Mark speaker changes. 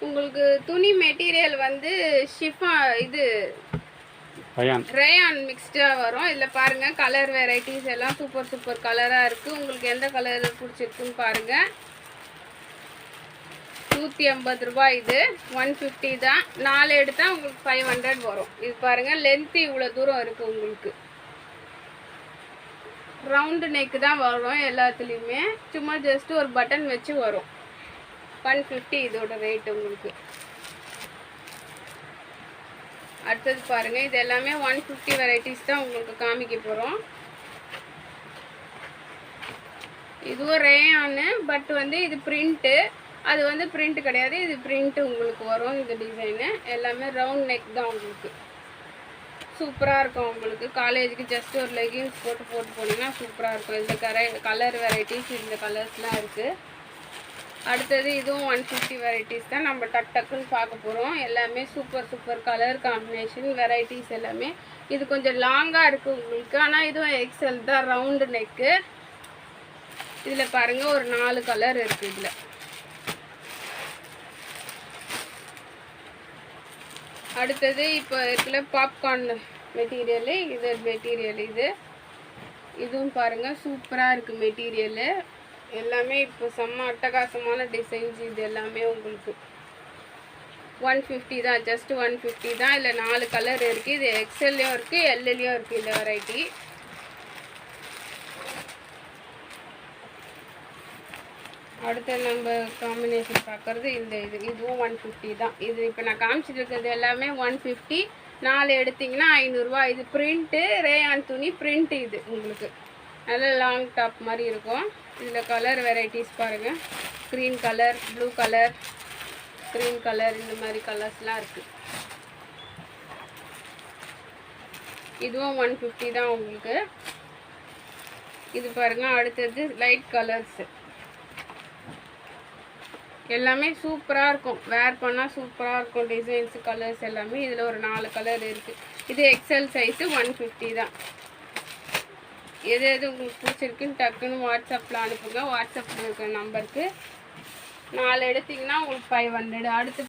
Speaker 1: உங்களுக்கு துணி மெட்டீரியல் வந்து இது ரேயான் மிக்ஸ்டாக வரும். இதில் பாருங்கள் கலர் வெரைட்டிஸ் எல்லாம் சூப்பர் கலராக இருக்குது. உங்களுக்கு எந்த கலர் பிடிச்சிருக்குன்னு பாருங்கள். 150 ரூபாய். இது 150 தான். 4 எடுத்தால் உங்களுக்கு 500 வரும். இது பாருங்கள் லென்த்து இவ்வளோ தூரம் இருக்குது. உங்களுக்கு ரவுண்டு நெக்கு தான் வரும் எல்லாத்துலேயுமே. சும்மா ஜஸ்ட் ஒரு பட்டன் வச்சு வரும். 150 இதோட ரேட் உங்களுக்கு. அடுத்தது பாருங்கள், இது எல்லாமே 150 வெரைட்டிஸ் தான் உங்களுக்கு காமிக்க போகிறோம். இதுவும் ரேயானு, பட் வந்து இது பிரிண்ட்டு. அது வந்து பிரிண்ட் கிடையாது, இது பிரிண்ட்டு உங்களுக்கு வரும். இந்த டிசைனு எல்லாமே ரவுண்ட் நெக் தான் உங்களுக்கு. சூப்பராக இருக்கும். உங்களுக்கு காலேஜுக்கு ஜஸ்ட் ஒரு லெகின்ஸ் போட்டு போனீங்கன்னா சூப்பராக இருக்கும். இந்த கலர் வெரைட்டிஸ் இந்த கலர்ஸ்லாம் இருக்குது. அடுத்தது இதுவும் 150 வெரைட்டிஸ் தான் நம்ம டக்குன்னு பார்க்க போகிறோம். எல்லாமே சூப்பர் கலர் காம்பினேஷன் வெரைட்டிஸ் எல்லாமே. இது கொஞ்சம் லாங்காக இருக்குது உங்களுக்கு, ஆனால் இதுவும் எக்ஸல் தான், ரவுண்டு நெக்கு. இதில் பாருங்கள் ஒரு 4 கலர் இருக்குது. இதில் அடுத்தது இப்போ இருக்குல்ல பாப்கார்ன் மெட்டீரியலு, இது மெட்டீரியல் இதுவும் பாருங்கள் சூப்பராக இருக்குது மெட்டீரியலு. எல்லாமே இப்போ செம்ம அட்டகாசமான டிசைன்ஸ். இது எல்லாமே உங்களுக்கு 150 தான், ஜஸ்ட் 150 தான். இல்லை 4 கலர் இருக்குது. இது எக்ஸ்எல்லையும் இருக்குது, எல்லையும் இருக்குது இந்த வெரைட்டி. அடுத்து நம்ம காம்பினேஷன் பார்க்குறது இதுவும் 150 தான். இது இப்போ நான் காமிச்சிட்டு இருக்கிறது எல்லாமே 150. 4 எடுத்திங்கன்னா 500 ரூபா. இது பிரிண்ட்டு, ரேயான் துணி பிரிண்ட்டு. இது உங்களுக்கு நல்ல லாங் டாப் மாதிரி இருக்கும். இதில் கலர் வெரைட்டிஸ் பாருங்கள். Green colour, blue colour, green colour, இந்த மாதிரி கலர்ஸ்லாம் இருக்குது. இதுவும் 150 தான் உங்களுக்கு. இது பாருங்கள். அடுத்தது லைட் கலர்ஸு எல்லாமே சூப்பராக இருக்கும். வேர் பண்ணால் சூப்பராக இருக்கும். டிசைன்ஸு கலர்ஸ் எல்லாமே. இதில் ஒரு 4 கலர் இருக்குது. இது எக்ஸல் சைஸு 150 தான். எது உங்களுக்கு பிடிச்சிருக்குன்னு டக்குன்னு வாட்ஸ்அப்பில் அனுப்புங்க. வாட்ஸ்அப்பில் இருக்கிற நம்பருக்கு 4 எடுத்திங்கன்னா உங்களுக்கு 500. அடுத்து